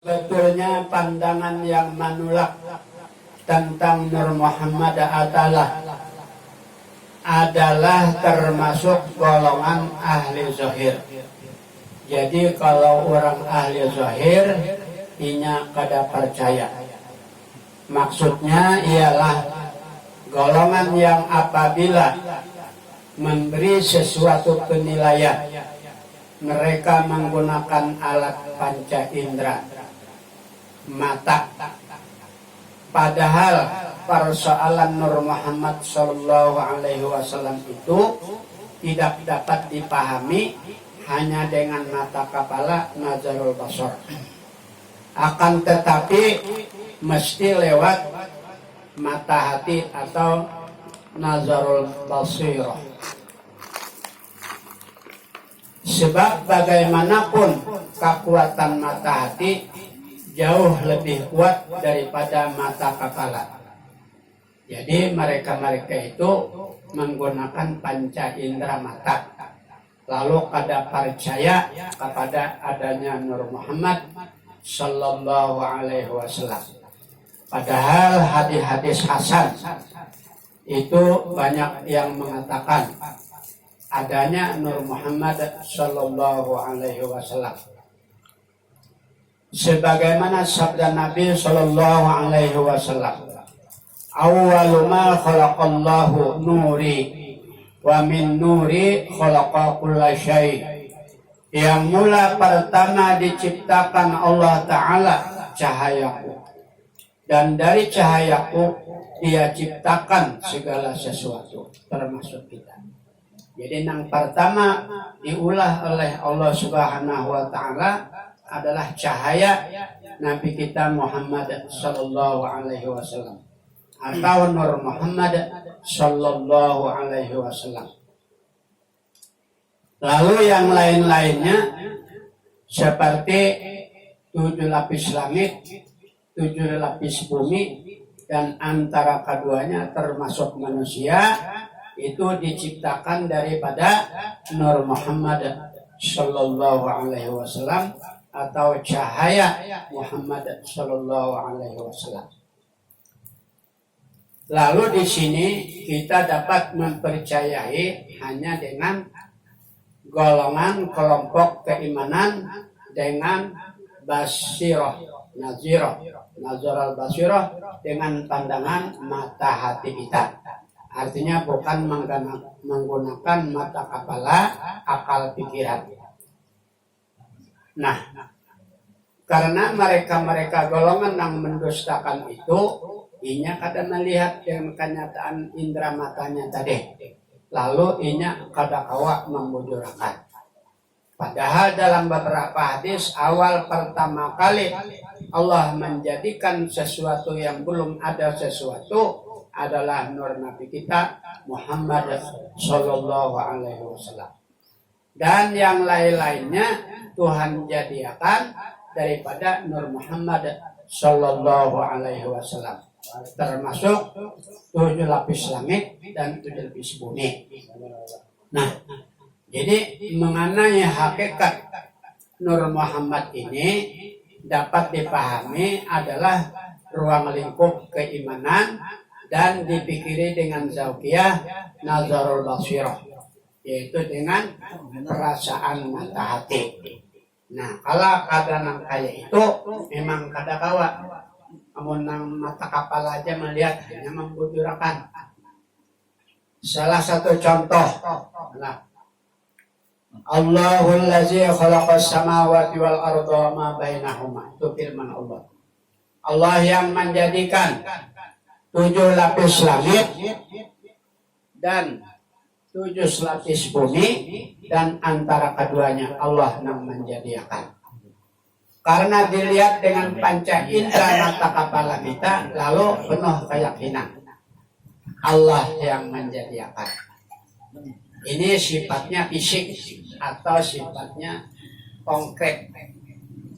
Betulnya pandangan yang menolak tentang Nur Muhammad adalah termasuk golongan ahli zahir. Jadi kalau orang ahli zahir inya kada percaya. Maksudnya ialah golongan yang apabila memberi sesuatu penilaian, mereka menggunakan alat panca indera, mata. Padahal persoalan Nur Muhammad Sallallahu Alaihi Wasallam itu tidak dapat dipahami hanya dengan mata kepala nazarul basar. Akan tetapi mesti lewat mata hati atau nazarul basirah. Sebab bagaimanapun kekuatan mata hati jauh lebih kuat daripada mata kepala. Jadi mereka itu menggunakan panca indera mata. Lalu kada percaya kepada adanya Nur Muhammad Sallallahu Alaihi Wasallam. Padahal hadis-hadis hasan itu banyak yang mengatakan adanya Nur Muhammad Sallallahu Alaihi Wasallam. Sebagaimana sabda Nabi Sallallahu Alaihi Wasallam, awwalu ma khalaqallahu nuri wa min nuri khalaqa kulla syai'. Yang mula pertama diciptakan Allah Ta'ala cahayaku, dan dari cahayaku dia ciptakan segala sesuatu termasuk kita. Jadi yang pertama diulah oleh Allah Subhanahu wa Ta'ala adalah cahaya Nabi kita Muhammad Sallallahu Alaihi Wasallam atau Nur Muhammad Sallallahu Alaihi Wasallam. Lalu yang lain-lainnya seperti 7 lapis langit, 7 lapis bumi, dan antara keduanya termasuk manusia itu diciptakan daripada Nur Muhammad Sallallahu Alaihi Wasallam atau cahaya Muhammad Sallallahu Alaihi Wasallam. Lalu di sini kita dapat mempercayai hanya dengan golongan kelompok keimanan dengan basirah, nazarul basirah, dengan pandangan mata hati kita. Artinya bukan menggunakan mata kepala, akal pikiran. Nah, karena mereka golongan yang mendustakan itu, inya kada melihat dengan kenyataan indera matanya tadi. Lalu inya kada kawa membujurakan. Padahal dalam beberapa hadis awal pertama kali Allah menjadikan sesuatu yang belum ada sesuatu adalah nur Nabi kita Muhammad Sallallahu Alaihi Wasallam. Dan yang lain-lainnya Tuhan jadikan daripada Nur Muhammad Sallallahu Alaihi Wasallam, termasuk 7 lapis langit dan 7 lapis bumi. Nah, jadi mengenai hakikat Nur Muhammad ini dapat dipahami adalah ruang lingkup keimanan dan dipikiri dengan zauqiyah nazarul basirah, yaitu dengan perasaan mata hati. Nah, kalau keadaan kayak itu memang kada kawa. Namun mata kepala aja melihat hanya membujurakan. Salah satu contoh, nah, Allahul ladzi khalaqas samawati wal arda wa ma bainahuma. Itu firman Allah. Allah yang menjadikan 7 lapis langit dan 7 lapis bumi, dan antara keduanya Allah yang menjadikan. Karena dilihat dengan panca indera mata kepala kita, lalu penuh keyakinan Allah yang menjadikan. Ini sifatnya fisik atau sifatnya konkret.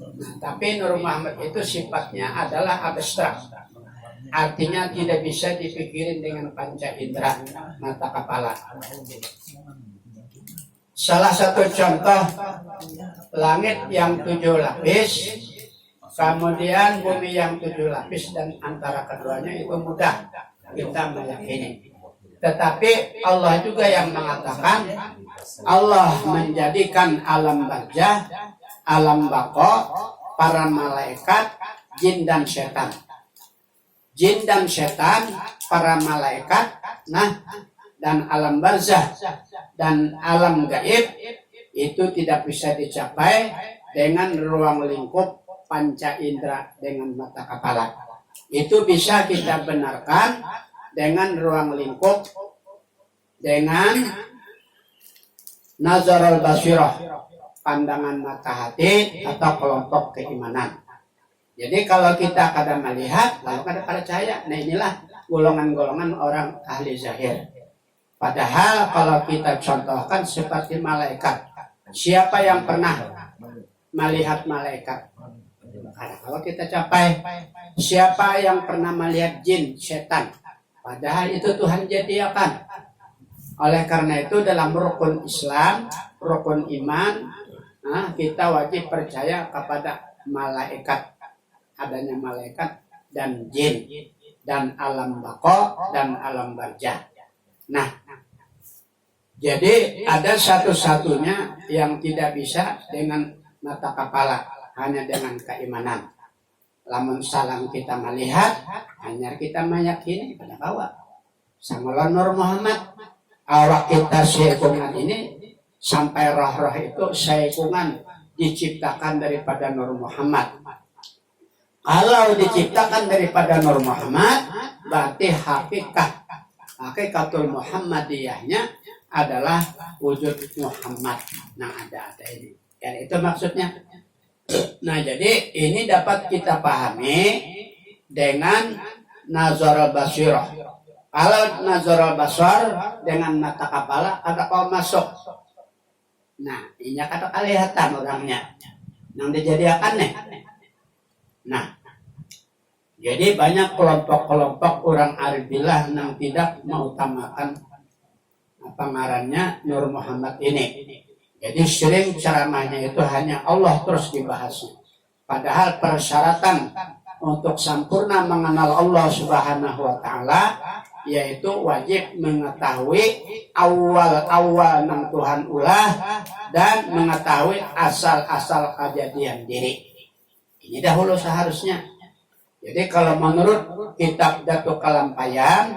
Nah, tapi Nur Muhammad itu sifatnya adalah abstrak. Artinya tidak bisa dipikirin dengan panca indera mata kepala. Salah satu contoh langit yang 7 lapis Kemudian bumi yang 7 lapis dan antara keduanya itu mudah kita meyakini. Tetapi Allah juga yang mengatakan Allah menjadikan alam barzah, alam baqo, para malaikat, jin dan setan. Jin dan setan, para malaikat, dan alam barzah dan alam gaib itu tidak bisa dicapai dengan ruang lingkup panca indera dengan mata kepala. Itu bisa kita benarkan dengan ruang lingkup dengan nazarul basirah, pandangan mata hati atau kelompok keimanan. Jadi kalau kita kadang melihat lalu kada percaya, nah inilah golongan-golongan orang ahli zahir. Padahal kalau kita contohkan seperti malaikat, siapa yang pernah melihat malaikat? Karena kalau kita capai, siapa yang pernah melihat jin, setan? Padahal itu Tuhan jadikan. Oleh karena itu dalam rukun Islam, rukun iman, kita wajib percaya kepada malaikat, adanya malaikat dan jin, dan alam baqo dan alam barzah. Nah, jadi ada satu-satunya yang tidak bisa dengan mata kepala, hanya dengan keimanan. Lamun salam kita melihat, hanya kita meyakini pada bahwa Sangolan Nur Muhammad, awak kita seikungan ini sampai roh-roh itu seikungan diciptakan daripada Nur Muhammad. Kalau diciptakan daripada Nur Muhammad, berarti hakikatul Muhammadiyahnya adalah wujud Muhammad. Nah, ada ini. Dan itu maksudnya. Nah, jadi ini dapat kita pahami dengan nazarul basirah. Kalau nazarul basar dengan mata kepala ada kau masuk. Nah, ini kata kelihatan orangnya. Yang dijadikan nih. Nah, jadi banyak kelompok-kelompok orang aribillah yang tidak mengutamakan ngarannya Nur Muhammad ini. Jadi sering ceramahnya itu hanya Allah terus dibahasnya. Padahal persyaratan untuk sempurna mengenal Allah Subhanahu wa taala yaitu wajib mengetahui awal-awal nang Tuhan ulah dan mengetahui asal-asal kejadian diri. Ini dahulu seharusnya. Jadi kalau menurut kitab Datuk Kalampayan,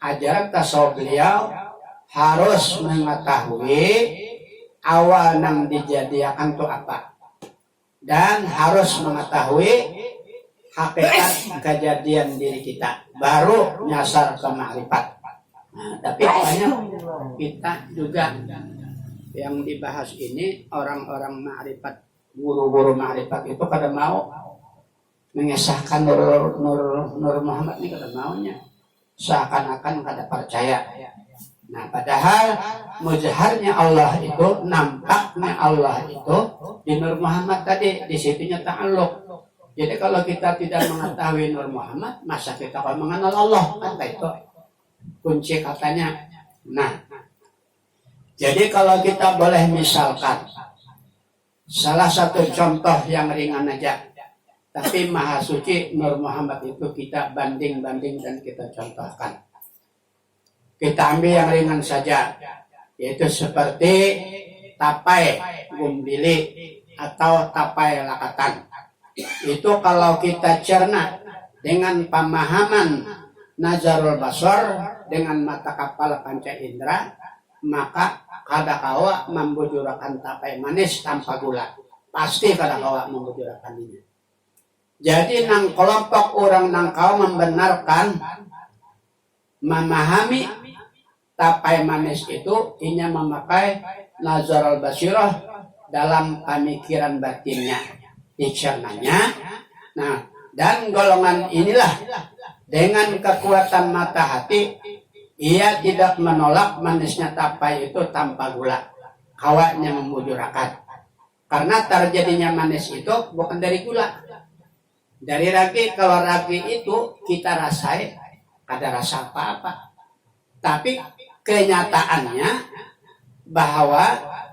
ajaran tasawuf beliau harus mengetahui awal yang dijadikan itu apa, dan harus mengetahui hakikat kejadian diri kita, baru nyasar ke makrifat. Nah, tapi banyak kita juga yang dibahas ini orang-orang makrifat, guru-guru makrifat itu kada mau mengesahkan Nur Muhammad ini, kada maunya, seakan-akan kada percaya. Nah, padahal mujaharnya Allah itu, nampaknya Allah itu di Nur Muhammad tadi, di situnya ta'alluq. Jadi kalau kita tidak mengetahui Nur Muhammad, masa kita akan mengenal Allah? Kan itu kunci katanya. Nah, jadi kalau kita boleh misalkan salah satu contoh yang ringan aja, tapi Maha Suci Nur Muhammad itu kita banding-banding dan kita contohkan. Kita ambil yang ringan saja, yaitu seperti tapai gumbili atau tapai lakatan. Itu kalau kita cerna dengan pemahaman nazarul basar dengan mata kepala panca indera, maka kada kawa membujurakan tapai manis tanpa gula. Pasti kada kawa membujurakan ini. Jadi nang kelompok orang nang kau membenarkan memahami tapai manis itu inya memakai nazarul basirah dalam pemikiran batinnya, dicernanya. Nah, dan golongan inilah dengan kekuatan mata hati ia tidak menolak manisnya tapai itu tanpa gula. Kawanya memujurakan. Karena terjadinya manis itu bukan dari gula, dari ragi. Kalau ragi itu kita rasai, kada rasa apa-apa. Tapi kenyataannya bahwa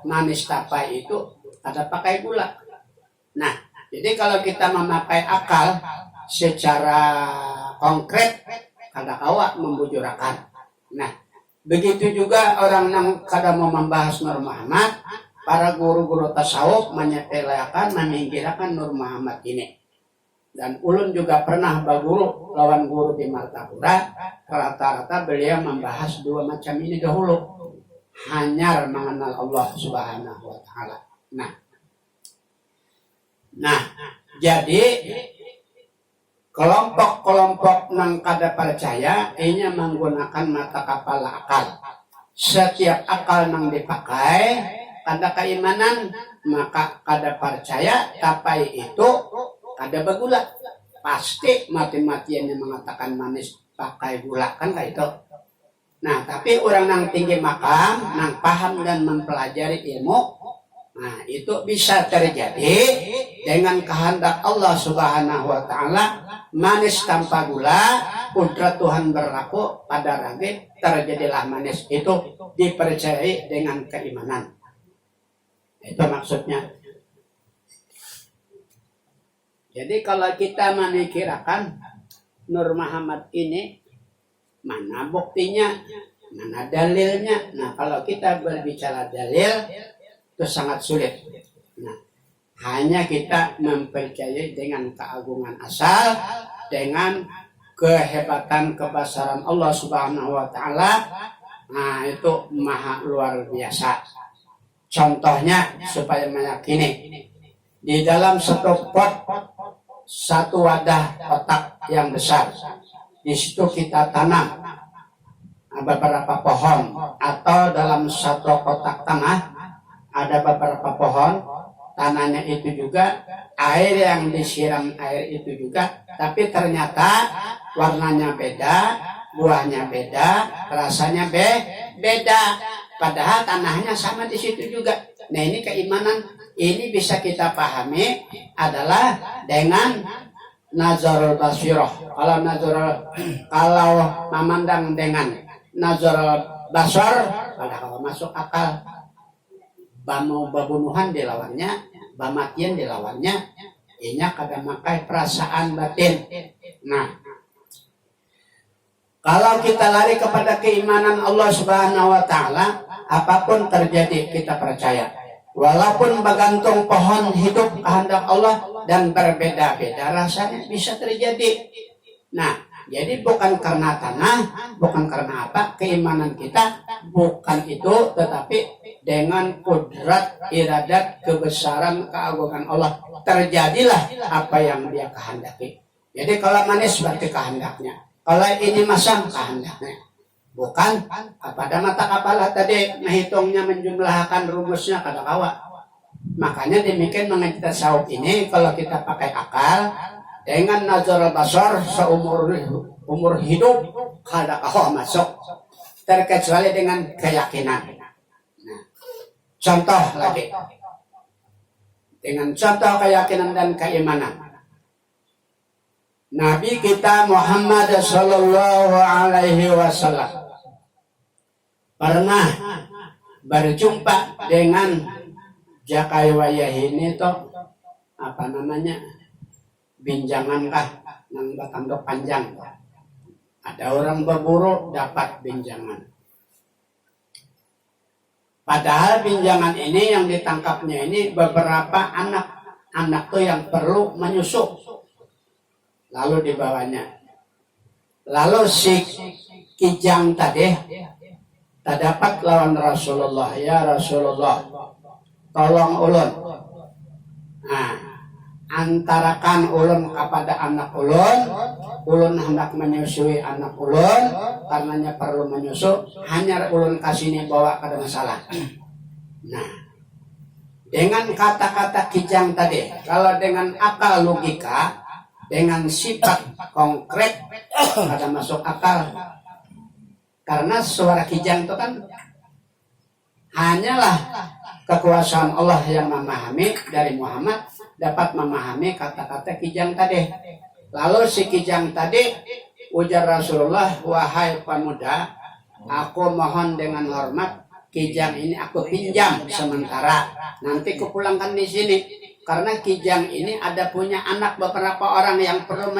manis tapai itu ada pakai gula. Nah, jadi kalau kita memakai akal secara konkret, kada kawa membujurakan. Nah, begitu juga orang yang kada mau membahas Nur Muhammad, para guru-guru tasawuf menyepelekan, memingkirkan Nur Muhammad ini. Dan ulun juga pernah berguru lawan guru di Martapura, rata-rata beliau membahas dua macam ini dahulu. Hanya mengenal Allah Subhanahu wa Ta'ala. Nah, jadi kelompok-kelompok yang kada percaya ini menggunakan mata kepala akal. Setiap akal yang dipakai kada keimanan, maka kada percaya, tapi itu kada bergula. Pasti mati-matian yang mengatakan manis pakai gula, kan kayak itu. Nah, tapi orang yang tinggi makam, yang paham dan mempelajari ilmu, nah itu bisa terjadi dengan kehendak Allah Subhanahu wa Ta'ala, manis tanpa gula, kudrat Tuhan berlaku pada ragi, terjadilah manis. Itu dipercayai dengan keimanan. Itu maksudnya. Jadi kalau kita memikirkan Nur Muhammad ini, mana buktinya, mana dalilnya? Nah, kalau kita berbicara dalil, itu sangat sulit. Nah, hanya kita mempercayai dengan keagungan asal, dengan kehebatan kebesaran Allah Subhanahu wa Ta'ala. Nah, itu maha luar biasa. Contohnya supaya meyakini, di dalam satu pot, satu wadah kotak yang besar, di situ kita tanam beberapa pohon, atau dalam satu kotak tanah ada beberapa pohon, tanahnya itu juga, air yang disiram air itu juga, tapi ternyata warnanya beda, buahnya beda, rasanya beda, padahal tanahnya sama di situ juga. Nah, ini keimanan, ini bisa kita pahami adalah dengan nazarul basirah. Kalau memandang dengan nazarul basar, kalau masuk akal, bamu babunuhan dilawannya, bamatian dilawannya, ini kada makai perasaan batin. Nah, kalau kita lari kepada keimanan Allah Subhanahu wa Ta'ala, apapun terjadi kita percaya. Walaupun bergantung pohon hidup kehendak Allah dan berbeda-beda rasanya bisa terjadi. Nah, jadi bukan karena tanah, bukan karena apa, keimanan kita bukan itu, tetapi dengan kudrat, iradat, kebesaran, keagungan Allah, terjadilah apa yang Dia kehendaki. Jadi kalau manis berarti kehendaknya, kalau ini masam kehendaknya. Bukan pada mata kepala tadi menghitungnya, menjumlahkan rumusnya kada kawa. Makanya demikian mengenai tasawuf ini, kalau kita pakai akal dengan nazar basar seumur hidup kada kawa masuk, terkecuali dengan keyakinan. Nah, contoh lagi dengan contoh keyakinan dan keimanan. Nabi kita Muhammad Sallallahu Alaihi Wasallam pernah berjumpa dengan Jakai Wayahini toh, apa namanya, binjangan kah yang bertanduk panjang. Ada orang berburu dapat binjangan. Padahal binjangan ini yang ditangkapnya ini beberapa anak tuh yang perlu menyusu. Lalu dibawanya. Lalu si kijang tadi tak dapat lawan Rasulullah. Ya Rasulullah, tolong ulun. Nah, antarakan ulun kepada anak ulun. Ulun hendak menyusui anak ulun, karenanya perlu menyusu. Hanya ulun kasih ini bawa kada masalah. Nah, dengan kata-kata kijang tadi, kalau dengan akal logika, dengan sifat konkret ada masuk akal. Karena suara kijang itu kan hanyalah kekuasaan Allah yang memahami, dari Muhammad dapat memahami kata-kata kijang tadi. Lalu si kijang tadi ujar Rasulullah, wahai pemuda, aku mohon dengan hormat kijang ini aku pinjam sementara, nanti kupulangkan di sini. Karena Kijang ini ada punya anak beberapa orang yang perlu